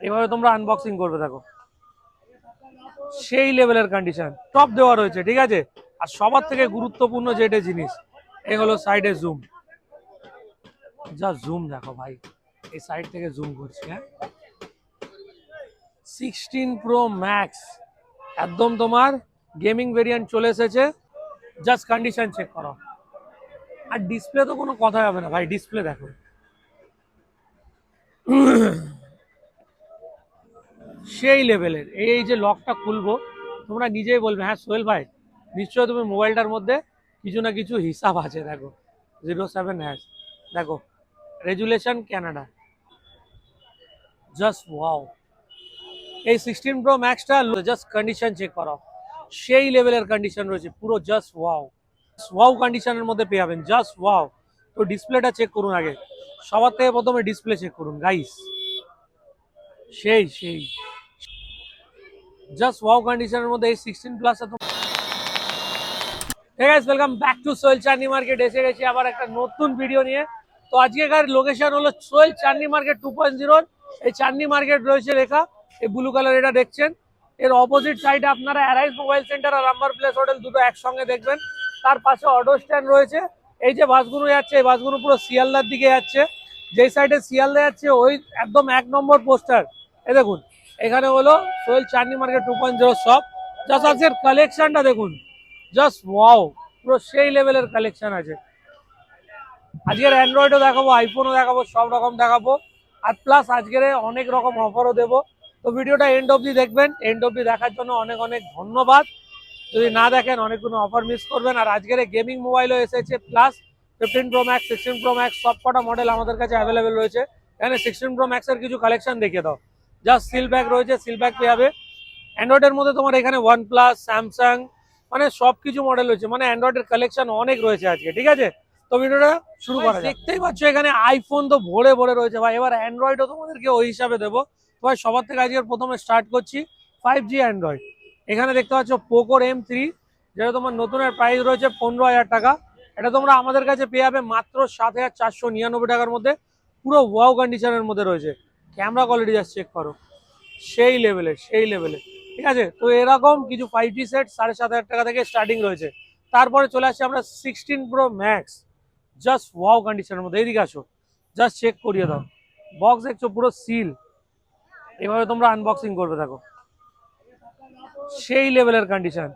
এভাবে তোমরা আনবক্সিং করবে। দেখো সেই লেভেলের কন্ডিশন, টপ দেওয়া রয়েছে, ঠিক আছে। আর সবার থেকে গুরুত্বপূর্ণ যেটা জিনিস, এই হলো সাইডে জুম। যা জুম দেখো ভাই, এই সাইড থেকে জুম করছি। হ্যাঁ, 16 প্রো ম্যাক্স একদম তোমার গেমিং ভেরিয়েন্ট চলে এসেছে। জাস্ট কন্ডিশন চেক করো। আর ডিসপ্লে তো কোনো কথা হবে না ভাই, ডিসপ্লে দেখো সেই লেভেলের। এই যে লকটা খুলবো, তোমরা নিজেই বলবে হ্যাঁ সোহেল ভাই নিশ্চয়ই তুমি মোবাইলটার মধ্যে কিছু না কিছু হিসাব আছে। দেখো 07 দেখো রেজুলেশন কানাডা, জাস্ট ওয়াও। এই 16 প্রো ম্যাক্সটা জাস্ট কন্ডিশন চেক করো, সেই লেভেলের কন্ডিশন রয়েছে পুরো, জাস্ট ওয়াও। ওয়াও কন্ডিশনের মধ্যে পেয়ে যাবেন, জাস্ট ওয়াও। তো ডিসপ্লেটা চেক করুন আগে, সবার থেকে প্রথমে ডিসপ্লে চেক করুন গাইস, সেই সেই জাস্ট ওয়াও কন্ডিশনের মধ্যে এই 16 plus. Hey guys, welcome back to Sohel Chandni market. এসে গেছি আবার একটা নতুন ভিডিও নিয়ে। তো আজকেকার লোকেশন হলো সোহেল চাঁদনি মার্কেট 2.0। এই চাঁদনি মার্কেট রয়েছে লেখা, এই ব্লু কালার এটা দেখছেন। এর অপোজিট সাইডে আপনারা অ্যারাইজ মোবাইল সেন্টার আর আম্বার প্লেস হোটেল দুটো একসঙ্গে দেখবেন। তার পাশে অটো স্ট্যান্ড রয়েছে। এই যে বাসগুলো যাচ্ছে, এই বাসগুলো পুরো শিয়ালদার দিকে যাচ্ছে। যেই সাইডে শিয়ালদা যাচ্ছে ওই একদম 1 নম্বর পোস্টার, এ দেখুন এখানে হলো Sohel Chandni market 2.0 shop. Just আজকের কালেকশনটা দেখুন, জাস্ট ওয়াও, পুরো সেই লেভেলের কালেকশন আছে। আজকের অ্যান্ড্রয়েডও দেখাবো, আইফোনও দেখাবো, সব রকম দেখাবো। আর প্লাস আজকের অনেক রকম অফারও দেবো। তো ভিডিওটা এন্ড অবধি দেখবেন। এন্ড অবধি দেখার জন্য অনেক অনেক ধন্যবাদ। যদি না দেখেন অনেকগুলো অফার মিস করবেন। আর আজকের গেমিং মোবাইলও এসেছে, plus 15 pro max, 16 pro max সব কটা মডেল আমাদের কাছে অ্যাভেলেবেল রয়েছে। এখানে 16 প্রো ম্যাক্সের কিছু কালেকশন দেখিয়ে দাও। জাস্ট সিল ব্যাগ রয়েছে, সিল ব্যাগ পেয়ে যাবে। অ্যান্ড্রয়েডের মধ্যে তোমার এখানে OnePlus, স্যামসাং, মানে সব কিছু মডেল রয়েছে, মানে অ্যান্ড্রয়েডের কালেকশন অনেক রয়েছে আজকে, ঠিক আছে। তো ভিডিওটা শুরু করা যাক। দেখতেই পাচ্ছ এখানে আইফোন তো ভরে ভরে রয়েছে ভাই। এবার অ্যান্ড্রয়েডও তোমাদেরকে ওই হিসাবে দেবো। ভাই সবার থেকে আজকে প্রথমে স্টার্ট করছি 5G অ্যান্ড্রয়েড। এখানে দেখতে পাচ্ছ পোকোর M3, যেটা তোমার নতুনের প্রাইস রয়েছে 15,000 টাকা। এটা তোমরা আমাদের কাছে পেয়ে যাবে মাত্র 7,499 টাকার মধ্যে। পুরো ওয়াও কন্ডিশনের মধ্যে রয়েছে। ক্যামেরা কোয়ালিটি জাস্ট চেক করো, সেই লেভেলের, সেই লেভেলের, ঠিক আছে। তো এরকম কিছু 5G সেট 7,500 টাকা থেকে স্টার্টিং রয়েছে। তারপরে চলে আসছি আমরা 16 প্রো ম্যাক্স, জাস্ট ওয়াও কন্ডিশনের মধ্যে। এইদিকে আসো, জাস্ট চেক করিয়ে দাও। বক্স দেখছো পুরো সিল, এভাবে তোমরা আনবক্সিং করবে। দেখো সেই লেভেলের কন্ডিশন।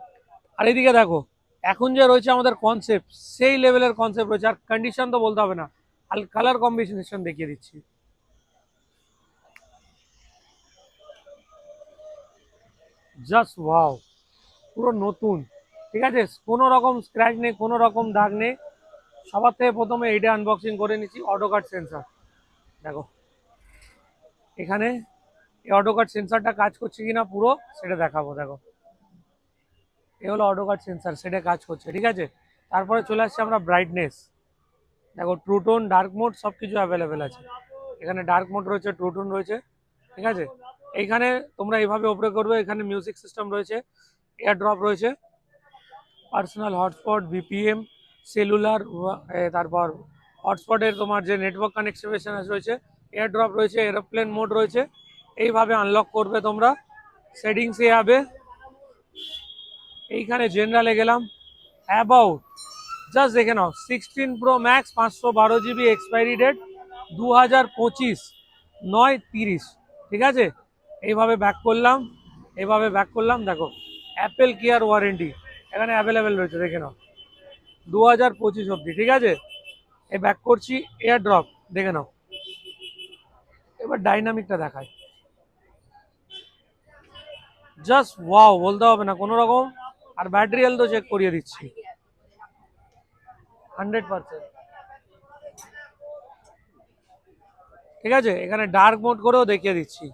আর এইদিকে দেখো এখন যে রয়েছে আমাদের কনসেপ্ট, সেই লেভেলের কনসেপ্ট রয়েছে। আর কন্ডিশন তো বলতে হবে না, আর কালার কম্বিনেশন দেখিয়ে দিচ্ছি, জাস্ট ওয়াও, পুরো নতুন, ঠিক আছে। কোনো রকম স্ক্র্যাচ নেই, কোনো রকম দাগ নেই। সবার থেকে প্রথমে এইটা আনবক্সিং করে নিচ্ছি, অটো কাট সেন্সার। দেখো এখানে এই অটো কাট সেন্সারটা কাজ করছে কিনা পুরো সেটা দেখাবো। দেখো এ হলো অটো কাট সেন্সার, সেটা কাজ করছে, ঠিক আছে। তারপরে চলে আসছে আমরা ব্রাইটনেস। দেখো ট্রুটোন, ডার্ক মোড সব কিছু অ্যাভেলেবেল আছে। এখানে ডার্ক মোড রয়েছে, ট্রুটোন রয়েছে, ঠিক আছে। এইখানে তোমরা এইভাবে ওপরে করবে, এখানে মিউজিক সিস্টেম রয়েছে, এয়ার ড্রপ রয়েছে, পার্সোনাল হটস্পট, ভিপিএম, সেলুলার, তারপর হটস্পটের তোমার যে নেটওয়ার্ক কানেকশন রয়েছে, এয়ার ড্রপ রয়েছে, এরোপ্লেন মোড রয়েছে। এইভাবে আনলক করবে তোমরা। সেটিংসে যাবে, এইখানে জেনারেলে গেলাম, অ্যাবাউট, জাস্ট দেখে নাও 16 pro max 512 GB, expiry date 2025 9/30, ঠিক আছে। এইভাবে ব্যাক করলাম, এইভাবে ব্যাক করলাম। দেখো অ্যাপেল কেয়ার ওয়ারেন্টি এখানে অ্যাভেলেবেল রয়েছে, দেখে নাও 2025 অবধি, ঠিক আছে। এই ব্যাক করছি, এয়ার ড্রপ দেখে নাও। এবার ডাইনামিকটা দেখায়, জাস্ট ওয়াও, বলতে হবে না কোনো রকম। আর ব্যাটারি হেলথ তো চেক করিয়ে দিচ্ছি 100%, ঠিক আছে। এখানে ডার্ক মোড করেও দেখিয়ে দিচ্ছি,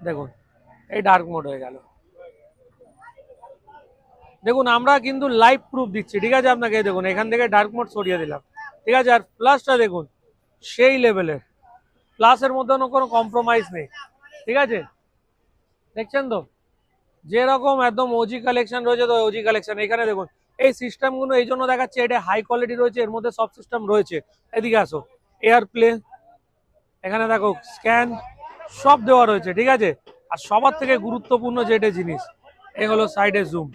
দেখুন এই ডার্ক মোড হয়ে গেল। দেখুন আমরা কিন্তু লাইভ প্রুফ দিচ্ছি, ঠিক আছে আপনাকে। দেখুন এখান থেকে ডার্ক মোড সরিয়ে দিলাম, ঠিক আছে। আর প্লাসটা দেখুন সেই লেভেলের, প্লাসের মধ্যে কোনো কম্প্রোমাইজ নেই, ঠিক আছে। দেখছেন তো যেরকম একদম ওজি কালেকশন রয়েছে, তো ওজি কালেকশন। এখানে দেখুন এই সিস্টেমগুলো এই জন্য দেখাচ্ছে, এটা হাই কোয়ালিটি রয়েছে, এর মধ্যে সব সিস্টেম রয়েছে। এদিকে আসো, এয়ারপ্লে, এখানে দেখো স্ক্যান সব দেওয়া রয়েছে, ঠিক আছে। আর সবার থেকে গুরুত্বপূর্ণ যেটা জিনিস, এই হলো সাইডে জুম।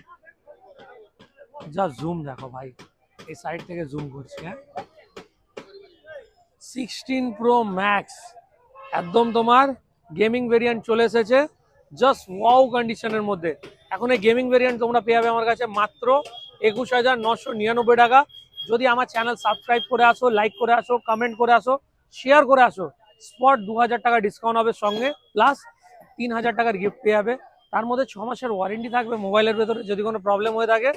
যা জুম দেখো ভাই, এই সাইড থেকে জুম করছি। হ্যাঁ, 16 Pro Max একদম তোমার গেমিং ভেরিয়েন্ট চলে এসেছে, জাস্ট ওয়াও কন্ডিশনের মধ্যে। এখন এই গেমিং ভেরিয়েন্ট তোমরা পেয়ে যাবে আমার কাছে মাত্র 21,999 টাকা। যদি আমার চ্যানেল সাবস্ক্রাইব করে আসো, লাইক করে আসো, কমেন্ট করে আসো, শেয়ার করে আসো, স্পট 2,000 টাকা ডিসকাউন্ট হবে সঙ্গে, প্লাস 3,000 টাকার গিফট পেয়ে যাবে। তার মধ্যে 6 মাসের ওয়ারেন্টি থাকবে মোবাইলের ভেতরে। যদি কোনো প্রবলেম হয়ে থাকে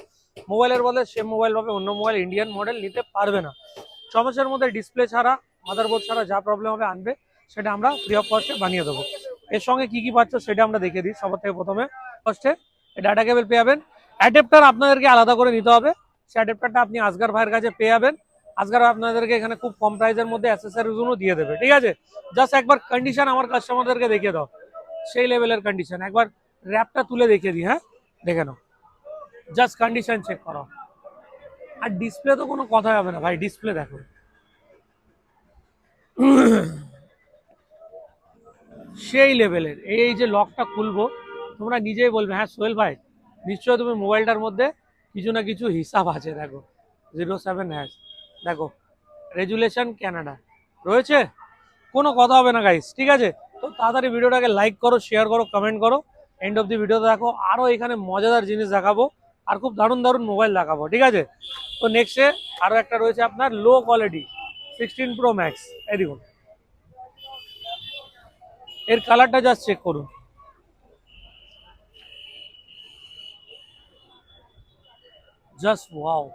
মোবাইলের বদলে সেম মোবাইল পাবে, অন্য মোবাইল ইন্ডিয়ান মডেল নিতে পারবে না। 6 মাসের মধ্যে ডিসপ্লে ছাড়া, মাদারবোর্ড ছাড়া যা প্রবলেম হবে আনবে, সেটা আমরা ফ্রি অফ কস্টে বানিয়ে দেবো। এর সঙ্গে কি কি পাচ্ছ সেটা আমরা দেখিয়ে দিই। সবার থেকে প্রথমে ফার্স্টে ডাটা কেবল পেয়ে যাবেন। অ্যাডাপ্টার আপনাদেরকে আলাদা করে নিতে হবে, সেই অ্যাডাপ্টারটা আপনি আসগার ভাইয়ের কাছে পেয়ে যাবেন। আসগার আপনাদেরকে এখানে খুব কম প্রাইসের মধ্যে অ্যাক্সেসরিজগুলো দিয়ে দেবে, ঠিক আছে। জাস্ট একবার কন্ডিশন আমার কাস্টমারদেরকে দেখিয়ে দাও, সেই লেভেলের কন্ডিশন। একবার র্যাপটা তুলে দেখিয়ে দিই। হ্যাঁ, দেখে নাও, জাস্ট কন্ডিশন চেক করো। আর ডিসপ্লে তো কোনো কথা হবে না ভাই, ডিসপ্লে দেখো সেই লেভেলের। এই যে লকটা খুলবো, তোমরা নিজেই বলবে হ্যাঁ সোহেল ভাই নিশ্চয়ই তুমি মোবাইলটার মধ্যে কিছু না কিছু হিসাব আছে। দেখো 07#, দেখো রেজুলেশন কানাডা রয়েছে, কোনো কথা হবে না গাইস, ঠিক আছে। তো তাড়াতাড়ি ভিডিওটাকে লাইক করো, শেয়ার করো, কমেন্ট করো, এন্ড অফ দি ভিডিওতে দেখো। আরও এখানে মজাদার জিনিস দেখাবো, আর খুব দারুণ দারুণ মোবাইল দেখাবো, ঠিক আছে। তো নেক্সটে আরও একটা রয়েছে আপনার লো কোয়ালিটি 16 Pro Max। এই দেখুন, এর কালারটা জাস্ট চেক করুন, জাস্ট ওয়াও।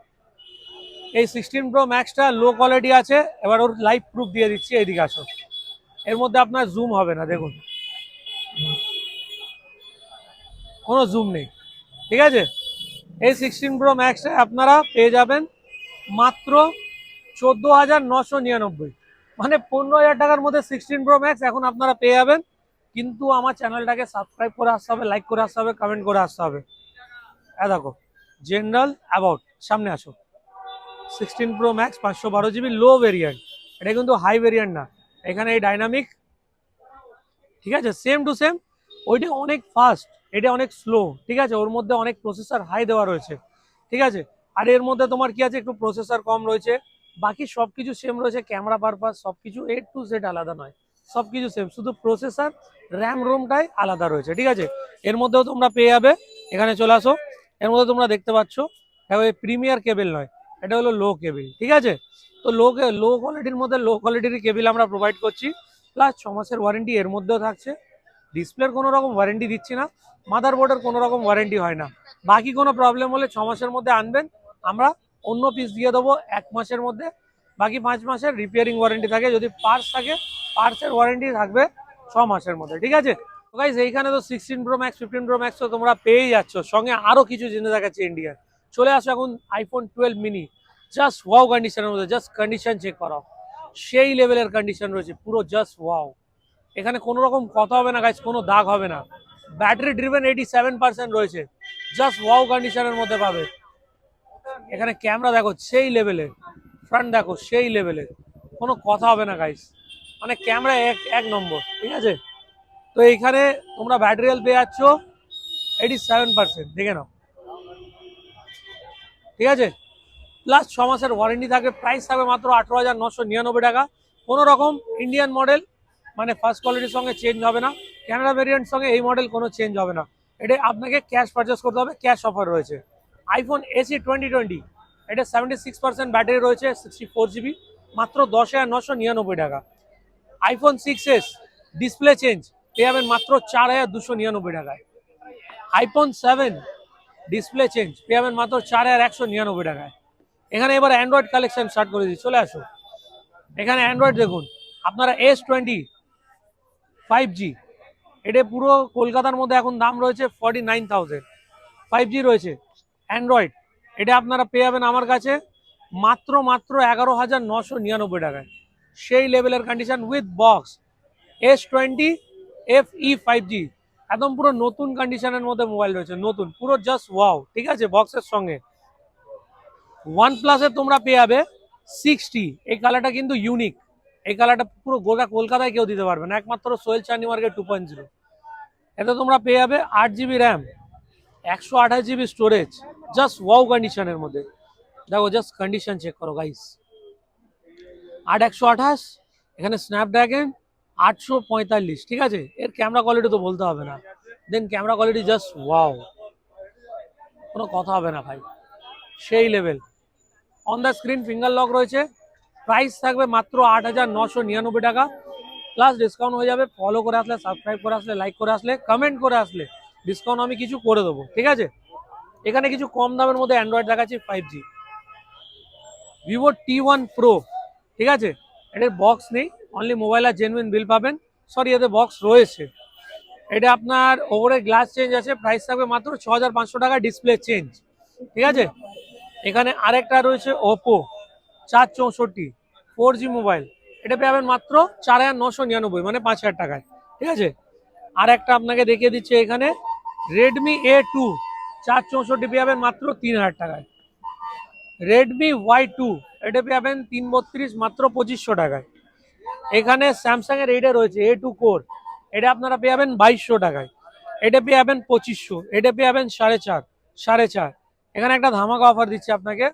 এই 16 Pro Max লো কোয়ালিটি আছে। এবার ওর লাইভ প্রুফ দিয়ে দিচ্ছি, এইদিকে আসো। এর মধ্যে আপনার জুম হবে না, দেখুন কোনো জুম নেই, ঠিক আছে। এই 16 Pro Max আপনারা পেয়ে যাবেন মাত্র 14,999, মানে 15,000 টাকার মধ্যে 16 Pro Max এখন আপনারা পেয়ে যাবেন। কিন্তু আমার চ্যানেলটাকে সাবস্ক্রাইব করে আসতে হবে, লাইক করে আসতে হবে, কমেন্ট করে আসতে হবে। দেখো জেনারেল অ্যাবাউট, সামনে আসো। 16 Pro Max 512 GB লো ভেরিয়েন্ট, এটা কিন্তু হাই ভেরিয়েন্ট না। এখানে এই ডাইনামিক, ঠিক আছে, সেম টু সেম। ওইটা অনেক ফাস্ট, এটা অনেক স্লো, ঠিক আছে। ওর মধ্যে অনেক প্রসেসর হাই দেওয়া রয়েছে, ঠিক আছে। আর এর মধ্যে তোমার কি আছে, একটু প্রসেসর কম রয়েছে, বাকি সব কিছু সেম রয়েছে। ক্যামেরা পারপাস সব কিছু A to Z আলাদা নয়, সব কিছু সেম, শুধু প্রসেসর র্যাম রোমটাই আলাদা রয়েছে, ঠিক আছে। এর মধ্যেও তোমরা পেয়ে যাবে, এখানে চলে আসো। এর মধ্যে তোমরা দেখতে পাচ্ছ দেখো, এই প্রিমিয়ার কেবল নয়, এটা হলো লো কেবল, ঠিক আছে। তো লো কোয়ালিটির মধ্যে লো কোয়ালিটির কেবল আমরা প্রোভাইড করছি, প্লাস 6 মাসের ওয়ারেন্টি এর মধ্যেও থাকছে। ডিসপ্লের কোনো রকম ওয়ারেন্টি দিচ্ছি না, মাদারবোর্ডের কোনো রকম ওয়ারেন্টি হয় না। বাকি কোনো প্রবলেম হলে 6 মাসের মধ্যে আনবেন, আমরা অন্য পিস দিয়ে দেবো 1 মাসের মধ্যে। বাকি 5 মাসের রিপেয়ারিং ওয়ারেন্টি থাকে। যদি পার্টস থাকে, পার্টসের ওয়ারেন্টি থাকবে 6 মাসের মধ্যে, ঠিক আছে। তো গাইস এইখানে তো 16 Pro Max 15 Pro Max তো তোমরা পেয়েই যাচ্ছ, সঙ্গে আরও কিছু জিনিস দেখাচ্ছে ইন্ডিয়ান। চলে আসো এখন iPhone 12 mini, জাস্ট ওয়াও কন্ডিশনের মধ্যে। জাস্ট কন্ডিশন চেক করো, সেই লেভেলের কন্ডিশন রয়েছে পুরো, জাস্ট ওয়াও। এখানে কোনো রকম কথা হবে না গাইস, কোনো দাগ হবে না। ব্যাটারি ড্রিভেন 87% রয়েছে, জাস্ট ওয়াও কন্ডিশনের মধ্যে পাবে। এখানে ক্যামেরা দেখো সেই লেভেলের, ফ্রন্ট দেখো সেই লেভেলের, কোনো কথা হবে না গাইস, মানে ক্যামেরা এক নম্বর, ঠিক আছে। তো এইখানে তোমরা ব্যাটারি হেলথ পেয়ে যাচ্ছ 87%, দেখে নাও, ঠিক আছে। প্লাস 6 মাসের ওয়ারেন্টি থাকবে। প্রাইস থাকবে মাত্র 18,999 টাকা। কোনো রকম ইন্ডিয়ান মডেল মানে ফার্স্ট কোয়ালিটির সঙ্গে চেঞ্জ হবে না, ক্যানাডা ভেরিয়েন্ট সঙ্গে এই মডেল কোনো চেঞ্জ হবে না। এটা আপনাকে ক্যাশ পারচেস করতে হবে, ক্যাশ অফার রয়েছে। iPhone SE 2020, এটা 76% ব্যাটারি রয়েছে, 64 GB, মাত্র 10,999 টাকা। iPhone 6s ডিসপ্লে চেঞ্জ পেয়ে যাবেন মাত্র 4,299 টাকায়। iPhone 7 ডিসপ্লে চেঞ্জ পেয়ে যাবেন মাত্র 4,199 টাকায়। এখানে এবার অ্যান্ড্রয়েড কালেকশন স্টার্ট করে দিই, চলে আসো। এখানে অ্যান্ড্রয়েড দেখুন, আপনারা S20 5G, এটা পুরো কলকাতার মধ্যে এখন দাম রয়েছে 49,000। 5G রয়েছে অ্যান্ড্রয়েড, এটা আপনারা পেয়ে যাবেন আমার কাছে মাত্র 11,999 টাকায়। সেই লেভেলের condition with box. S20 FE 5G একদম পুরো নতুন কন্ডিশনের মধ্যে মোবাইল রয়েছে, নতুন পুরো, জাস্ট ওয়াও, ঠিক আছে। বক্সের সঙ্গে OnePlus-এর তোমরা পেয়ে যাবে 60, এই কালারটা কিন্তু ইউনিক, এই কালারটা পুরো গোটা কলকাতায় কেউ দিতে পারবে না, একমাত্র সোহেল চান্দি মার্কেট 2.0। এতে তোমরা পেয়ে যাবে 8 GB RAM, 128 GB storage, just wow কন্ডিশনের মধ্যে। দেখো জাস্ট কন্ডিশন চেক করো গাইস, 8/128, এখানে স্ন্যাপড্রাগন 845, ঠিক আছে। এর ক্যামেরা কোয়ালিটি তো বলতে হবে না, দেন ক্যামেরা কোয়ালিটি জাস্ট ওয়াও, কোনো কথা হবে না ভাই, সেই level. On the screen finger lock রয়েছে, প্রাইস থাকবে মাত্র 8,999 টাকা, প্লাস ডিসকাউন্ট হয়ে যাবে। ফলো করে আসলে, সাবস্ক্রাইব করে আসলে, লাইক করে আসলে, কমেন্ট করে আসলে ডিসকাউন্ট আমি কিছু করে দেবো, ঠিক আছে। এখানে কিছু কম দামের মধ্যে অ্যান্ড্রয়েড দেখাচ্ছি 5G, ভিভো T1 Pro, ঠিক আছে। এটার বক্স নেই, অনলি মোবাইল আর জেনুইন বিল পাবেন। সরি, এতে বক্স রয়েছে। এটা আপনার ওপরে গ্লাস চেঞ্জ আছে, প্রাইস থাকবে মাত্র 6,500 টাকা, ডিসপ্লে চেঞ্জ, ঠিক আছে। এখানে আরেকটা রয়েছে ওপো 464 4G মোবাইল, এটা পাবেন মাত্র 4,999, মানে 5,000 টাকায়, ঠিক আছে। আর একটা আপনাকে দেখিয়ে দিচ্ছে, এখানে রেডমি A2 464 পাবেন মাত্র 3,000 টাকায়। রেডমি Y2 এটা পাবেন 332, মাত্র 2,500 টাকায়। এখানে স্যামসাং এর এইটা রয়েছে A2 কোর, এটা আপনারা পেয়ে যাবেন 2,200 টাকায়। এটা পেয়ে যাবেন 2,500, এটা পেয়ে যাবেন 4,500। এখানে একটা ধামাকা অফার দিচ্ছে আপনাকে,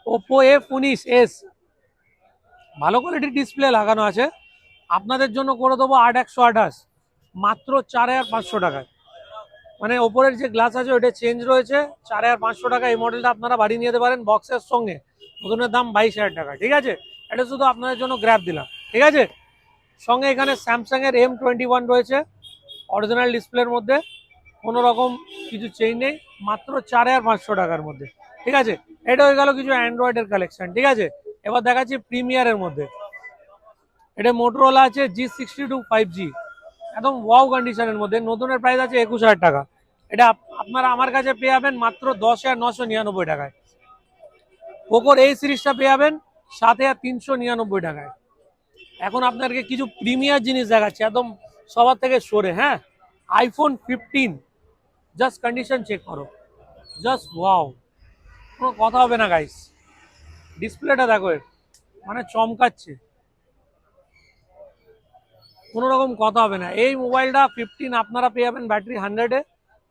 ওপো F19s, ভালো কোয়ালিটির ডিসপ্লে লাগানো আছে, আপনাদের জন্য করে দেবো 8,128, মাত্র 4,500 টাকায়। মানে ওপরের যে গ্লাস আছে ওটা চেঞ্জ রয়েছে, 4,500 টাকা। এই মডেলটা আপনারা বাড়ি নিয়ে যেতে পারেন বক্সের সঙ্গে, নতুনের দাম 22,000 টাকা, ঠিক আছে। এটা শুধু আপনাদের জন্য গ্র্যাব দিলাম, ঠিক আছে। সঙ্গে এখানে স্যামসাং এর M21 রয়েছে, অরিজিনাল ডিসপ্লের মধ্যে, কোনো রকম কিছু চেঞ্জ নেই, মাত্র 4,500 টাকার মধ্যে, ঠিক আছে। এটা হয়ে গেল কিছু অ্যান্ড্রয়েডের কালেকশন, ঠিক আছে। এবার দেখাচ্ছি প্রিমিয়ারের মধ্যে, এটা মোটরোলা আছে G62 5G, একদম ওয়াও কন্ডিশনের মধ্যে, নতুনের প্রাইস আছে 21,000 টাকা। এটা আপনারা আমার কাছে পেয়ে যাবেন মাত্র 10,999 টাকায়। পোকোর এই সিরিজটা পেয়ে যাবেন 7,399 টাকায়। এখন আপনাদেরকে কিছু প্রিমিয়ার জিনিস দেখাচ্ছি, একদম সবার থেকে সরে, হ্যাঁ। আইফোন 15, জাস্ট কন্ডিশন চেক করো, জাস্ট ওয়াও, কোনো কথা হবে না গাইস। ডিসপ্লেটা দেখো, এর মানে চমকাচ্ছে, কোনো রকম কথা হবে না। এই মোবাইলটা 15 আপনারা পেয়ে যাবেন ব্যাটারি 100-এ,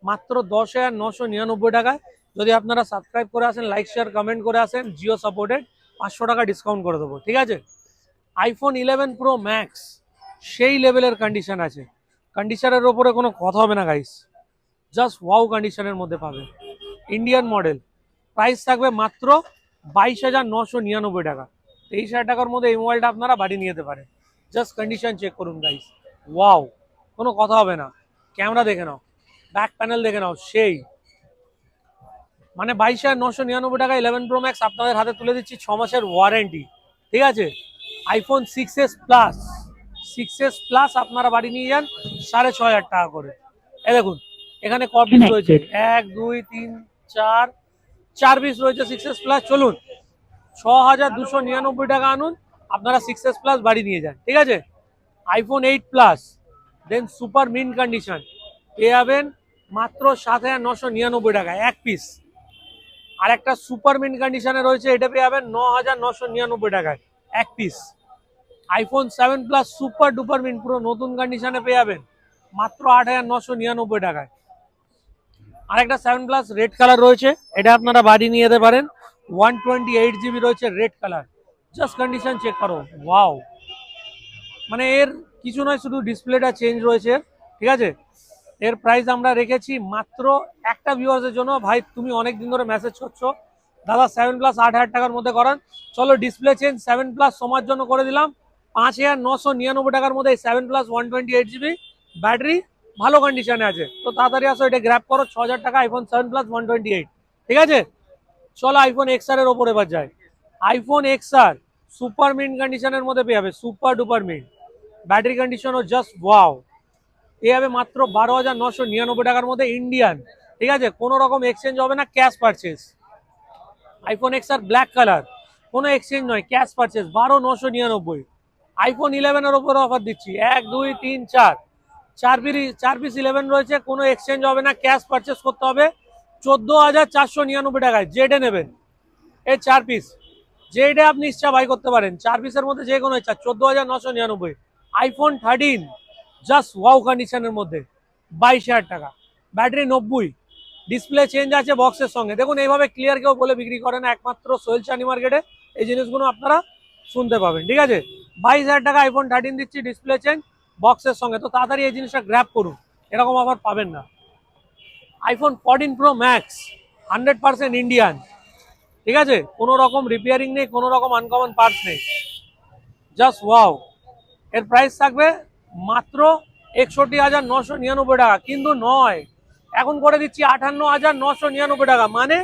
মাত্র 10,999 টাকায়। যদি আপনারা সাবস্ক্রাইব করে আসেন, লাইক শেয়ার কমেন্ট করে আসেন, জিও সাপোর্টেড, 500 টাকা ডিসকাউন্ট করে দেবো, ঠিক আছে। আইফোন 11 Pro Max, সেই লেভেলের কন্ডিশন আছে, কন্ডিশনের ওপরে কোনো কথা হবে না গাইস, জাস্ট ওয়াও কন্ডিশনের মধ্যে পাবে, ইন্ডিয়ান মডেল, প্রাইস থাকবে মাত্র 22,999 টাকা। 23,000 টাকার মধ্যে এই মোবাইলটা আপনারা বাড়ি নিয়ে যেতে পারেন। জাস্ট কন্ডিশন চেক করুন গাইস, ওয়াও, কোনো কথা হবে না। ক্যামেরা দেখে নাও, ব্যাক প্যানেল দেখে নাও, সেই মানে 22,999 টাকা 11 Pro Max আপনাদের হাতে তুলে দিচ্ছি, 6 মাসের ওয়ারেন্টি, ঠিক আছে। আইফোন 6s প্লাস আপনারা বাড়ি নিয়ে যান 6,500 টাকা করে। এই দেখুন, এখানে ক পিস রয়েছে, 1 2 3 4 4 পিস রয়েছে 6s প্লাস। চলুন 6,299 টাকা আনুন, আপনারা 6s প্লাস বাড়ি নিয়ে যান, ঠিক আছে। আইফোন 8 প্লাস, দেন সুপার মিন্ট কন্ডিশন পেয়ে যাবেন মাত্র 7,999 টাকা এক পিস। আর একটা সুপার মিন্ট কন্ডিশনে রয়েছে, এটা পেয়ে যাবেন 9,999 টাকায় এক piece. IPhone 7 plus super duper mint পুরো নতুন কন্ডিশনে পেয়ে যাবেন মাত্র 8,999 টাকায়। আর একটা 7 প্লাস রেড কালার রয়েছে, এটা আপনারা বাড়ি নিয়ে যেতে পারেন, 128 GB রয়েছে red colour, just condition check করো, ওয়াও। মানে এর কিছু নয়, শুধু ডিসপ্লেটা চেঞ্জ রয়েছে, ঠিক আছে। এর প্রাইস আমরা রেখেছি মাত্র একটা ভিউয়ার্সের জন্য। ভাই তুমি অনেক দিন ধরে মেসেজ করছো, দাদা 7 প্লাস 8,000 টাকার মধ্যে করান, চলো ডিসপ্লে চেঞ্জ 7 প্লাস সময়ের জন্য করে দিলাম 5,999 টাকার মধ্যে। 7 প্লাস 128 GB ব্যাটারি, ভালো কন্ডিশনে আছে, তো তাড়াতাড়ি আসো, এটা গ্র্যাব করো, 6,000 টাকা আইফোন 7 প্লাস 128, ঠিক আছে। চলো আইফোন XR এর ওপরে এবার যায়। আইফোন XR সুপার মিন্ট কন্ডিশনের মধ্যে পেয়ে যাবে, সুপার ডুপার মিন্ট, ব্যাটারি কন্ডিশনও জাস্ট ওয়াও, পেয়ে যাবে মাত্র 12,999 টাকার মধ্যে, ইন্ডিয়ান, ঠিক আছে। কোনো রকম এক্সচেঞ্জ হবে না, cash purchase. IPhone XR black colour, কোনো এক্সচেঞ্জ নয়, ক্যাশ পারচেস, 12,999। আইফোন 11 এর ওপরে অফার দিচ্ছি, 1 2 3 4 4 পিস 11 রয়েছে, কোনো এক্সচেঞ্জ হবে না, ক্যাশ পারচেস করতে হবে 14,499 টাকায়। জেডে নেবেন এই 4 পিস, যেটা আপনি ইচ্ছা বাই করতে পারেন, 4 পিসের মধ্যে যে কোনো ইচ্ছা, 14,999। আইফোন 13 জাস্ট ওয়াও কন্ডিশনের মধ্যে 22,000 টাকা, ব্যাটারি 90, ডিসপ্লে চেঞ্জ আছে বক্সের সঙ্গে। দেখুন এইভাবে ক্লিয়ার কেউ বলে বিক্রি করে না, একমাত্র সোহেল চানি মার্কেটে এই জিনিসগুলো আপনারা শুনতে পাবেন। ঠিক আছে, 22,000 টাকা আইফোন 13 দিচ্ছি, ডিসপ্লে চেঞ্জ বক্সের সঙ্গে। তো তাড়াতাড়ি এই জিনিসটা গ্র্যাব করুন, এরকম আবার পাবেন না। আইফোন 14 প্রো ম্যাক্স 100% ইন্ডিয়ান, ঠিক আছে, কোনো রকম রিপেয়ারিং নেই, কোনো রকম আনকমন পার্টস নেই, জাস্ট ওয়াও। এর প্রাইস থাকবে মাত্র 61,999 টাকা, কিন্তু নয়, এখন করে দিচ্ছি 58,999 টাকা। মানে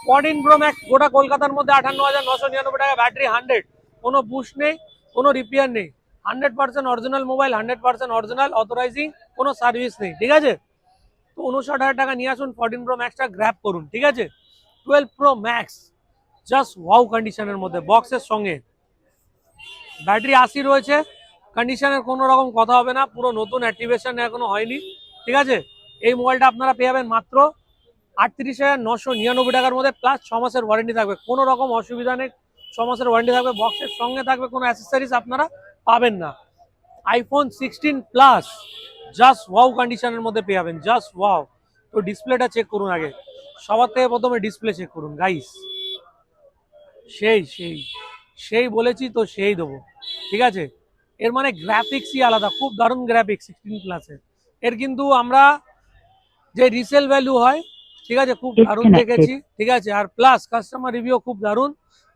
14 প্রো ম্যাক্স গোটা কলকাতার মধ্যে 58,999 টাকা, ব্যাটারি 100, কোনো বুস্ট নেই, কোনো রিপেয়ার নেই, 100% অরিজিনাল মোবাইল, 100% অরিজিনাল অথরাইজিং, কোনো সার্ভিস নেই। ঠিক আছে, তো 59,000 টাকা নিয়ে আসুন, 14 প্রো ম্যাক্সটা গ্র্যাব করুন। ঠিক আছে, 12 প্রো ম্যাক্স জাস্ট ওয়াও কন্ডিশনের মধ্যে বক্সের সঙ্গে, ব্যাটারি 80 রয়েছে, কন্ডিশনের কোনো রকম কথা হবে না, পুরো নতুন অ্যাক্টিভেশন এখনো হয়নি। ঠিক আছে, এই মোবাইলটা আপনারা পেয়ে যাবেন মাত্র 38,999 টাকার মধ্যে, প্লাস 6 মাসের ওয়ারেন্টি থাকবে, কোনো রকম অসুবিধা নেই, 6 মাসের ওয়ারেন্টি থাকবে, বক্সের সঙ্গে থাকবে, কোনো অ্যাসেসরিজ আপনারা পাবেন না। আইফোন 16 প্লাস জাস্ট ওয়াও কন্ডিশনের মধ্যে পেয়ে যাবেন, জাস্ট ওয়াও। তো ডিসপ্লেটা চেক করুন আগে, সবার থেকে প্রথমে ডিসপ্লে চেক করুন গাইস, সেই সেই সেই বলেছি তো সেই দেবো। ঠিক আছে, এর মানে গ্রাফিক্সই আলাদা, খুব দারুণ গ্রাফিক্স 16 প্লাসের। এর কিন্তু আমরা যে রিসেল ভ্যালু হয়, ঠিক আছে, খুব দারুণ দেখেছি। ঠিক আছে, আর প্লাস কাস্টমার রিভিউ খুব দারুণ।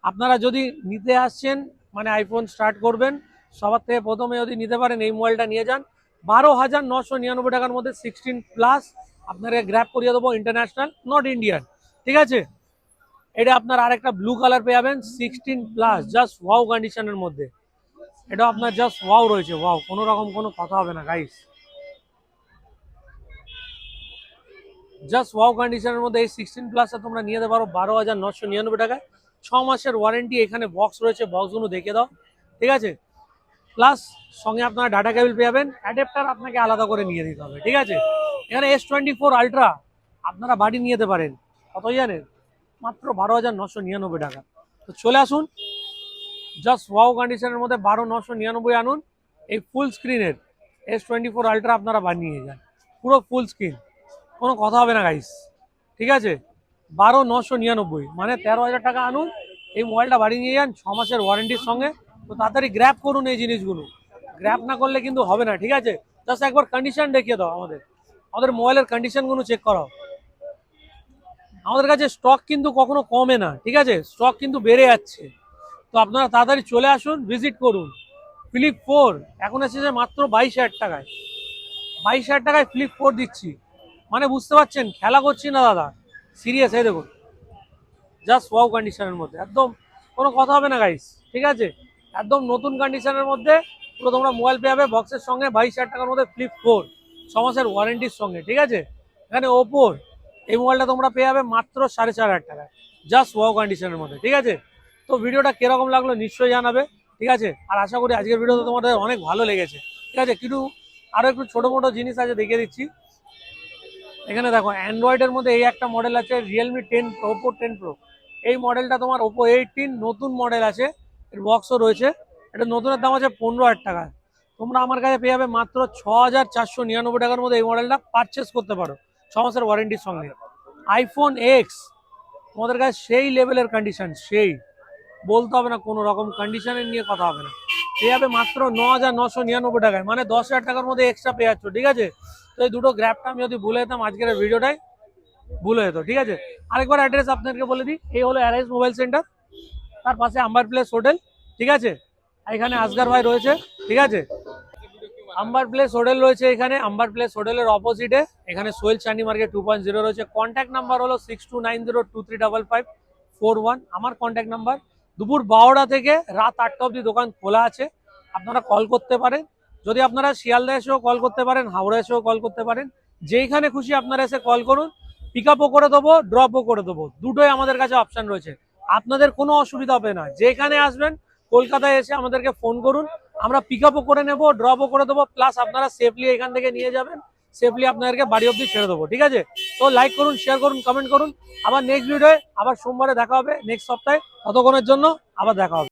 আপনারা যদি নিতে আসছেন, মানে আইফোন স্টার্ট করবেন, সবার থেকে প্রথমে যদি নিতে পারেন এই মোবাইলটা নিয়ে যান, 12,999 টাকার মধ্যে 16 প্লাস আপনাকে গ্র্যাব করিয়ে দেবো, ইন্টারন্যাশনাল নট ইন্ডিয়ান। ঠিক আছে, এটা আপনার আরেকটা ব্লু কালার পেয়ে যাবেন 16 প্লাস, জাস্ট ওয়াও কন্ডিশনের মধ্যে, এটা আপনার জাস্ট ওয়াও রয়েছে, ওয়াও, কোনো রকম কোনো কথা হবে না গাইস, জাস্ট ওয়াও কন্ডিশনের মধ্যে এই 16 প্লাসটা তোমরা নিয়ে যেতে পারো 12,999 টাকায়, 6 মাসের ওয়ারেন্টি, এখানে বক্স রয়েছে, বক্সগুলো দেখে দাও। ঠিক আছে, প্লাস সঙ্গে আপনারা ডাটা কেবল পেয়ে যাবেন, অ্যাডাপ্টার আপনাকে আলাদা করে নিয়ে দিতে হবে। ঠিক আছে, এখানে S24 আলট্রা আপনারা বাড়ি নিয়ে যেতে পারেন, কত জানেন, মাত্র 12,999 টাকা। তো চলে আসুন, জাস্ট ওয়াও কন্ডিশনের মধ্যে 12,999 আনুন, এই ফুল স্ক্রিনের S24 আলট্রা আপনারা বানিয়ে যান, পুরো ফুল স্ক্রিন, কোনো কথা হবে না গাইস। ঠিক আছে, 12,999 মানে 13,000 টাকা আনুন, এই মোবাইলটা বাড়ি নিয়ে যান 6 মাসের ওয়ারেন্টির সঙ্গে। তো তাড়াতাড়ি গ্র্যাব করুন এই জিনিসগুলো, গ্র্যাব না করলে কিন্তু হবে না। ঠিক আছে, জাস্ট একবার কন্ডিশন দেখিয়ে দাও, আমাদের মোবাইলের কন্ডিশনগুলো চেক করাও। আমাদের কাছে স্টক কিন্তু কখনো কমে না, ঠিক আছে, স্টক কিন্তু বেড়ে যাচ্ছে। তো আপনারা তাড়াতাড়ি চলে আসুন, ভিজিট করুন। ফ্লিপ 4 এখন এসেছে মাত্র 22,000 টাকায়, 22,000 টাকায় ফ্লিপ 4 দিচ্ছি, মানে বুঝতে পারছেন খেলা করছি না দাদা, সিরিয়াস। এই দেখুন, জাস্ট ওয়াও কন্ডিশনের মধ্যে, একদম কোনো কথা হবে না গাইস। ঠিক আছে, একদম নতুন কন্ডিশনের মধ্যে পুরো তোমরা মোবাইল পেয়ে যাবে বক্সের সঙ্গে, 22,000 টাকার মধ্যে ফ্লিপ 4, 6 মাসের ওয়ারেন্টির সঙ্গে। ঠিক আছে, এখানে ওপোর এই মোবাইলটা তোমরা পেয়ে যাবে মাত্র 4,500 টাকায়, জাস্ট ওয়াও কন্ডিশনের মধ্যে। ঠিক আছে, তো ভিডিওটা কিরকম লাগলো নিশ্চয়ই জানাবে। ঠিক আছে, আর আশা করি আজকের ভিডিওতে তোমাদের অনেক ভালো লেগেছে। ঠিক আছে, কিন্তু আরো একটু ছোট মোটো জিনিস আছে দেখিয়ে দিচ্ছি। এখানে দেখো অ্যান্ড্রয়েডের মধ্যে এই একটা মডেল আছে রিয়েলমি 10 ওপো 10 প্রো, এই মডেলটা তোমার ওপো 18 নতুন মডেল আছে, এর বক্সও রয়েছে, এটা নতুনের দাম আছে 15,000 টাকা। তোমরা আমার কাছে পেয়ে যাবে মাত্র 6,499 টাকার মধ্যে এই মডেলটা পারচেস করতে পারো, 6 মাসের ওয়ারেন্টির সঙ্গে। আইফোন এক্স তোমাদের কাছে সেই লেভেলের কন্ডিশন, সেই বলতে হবে না, কোনো রকম কন্ডিশনের নিয়ে কথা হবে না, পেয়ে যাবে মাত্র 9,999 টাকায়, মানে 10,000 টাকার মধ্যে এক্সট্রা পেয়ে যাচ্ছ। ঠিক আছে, তো এই দুটো গ্র্যাবটা আমি যদি ভুলে যেতাম আজকের ভিডিওটাই ভুলে যেত। ঠিক আছে, আরেকবার অ্যাড্রেস আপনাদেরকে বলে দিই, এই হলো অ্যারাইজ মোবাইল সেন্টার, তার পাশে আম্বার প্লেস হোটেল। ঠিক আছে, এখানে আসগার ভাই রয়েছে। ঠিক আছে, আম্বার প্লেস হোটেল রয়েছে এখানে, আম্বার প্লেস হোটেলের অপোজিটে এখানে সোহেল চান্ডি মার্কেট 2.0 রয়েছে। কন্ট্যাক্ট নাম্বার হলো 6290235541, আমার কন্ট্যাক্ট নাম্বার। দুপুর 12টা থেকে রাত 8টা অবধি দোকান খোলা আছে, আপনারা কল করতে পারেন। যদি আপনারা শিয়ালদা এসেও কল করতে পারেন, হাওড়া এসেও কল করতে পারেন, যেইখানে খুশি আপনারা এসে কল করুন, পিক আপও করে দেবো, ড্রপও করে দেবো, দুটোই আমাদের কাছে অপশন রয়েছে। আপনাদের কোনো অসুবিধা হবে না, যেখানে আসবেন কলকাতায় এসে আমাদেরকে ফোন করুন, আমরা পিক আপও করে নেবো, ড্রপও করে দেবো, প্লাস আপনারা সেফলি এখান থেকে নিয়ে যাবেন, সেফলি আপনাদেরকে বাড়ি অবধি ছেড়ে দেবো, ঠিক আছে? তো লাইক করুন, শেয়ার করুন, কমেন্ট করুন। আবার নেক্সট ভিডিওয়ে আবার সোমবারে দেখা হবে, নেক্সট সপ্তাহে। ততক্ষণের জন্য আবার দেখা হবে।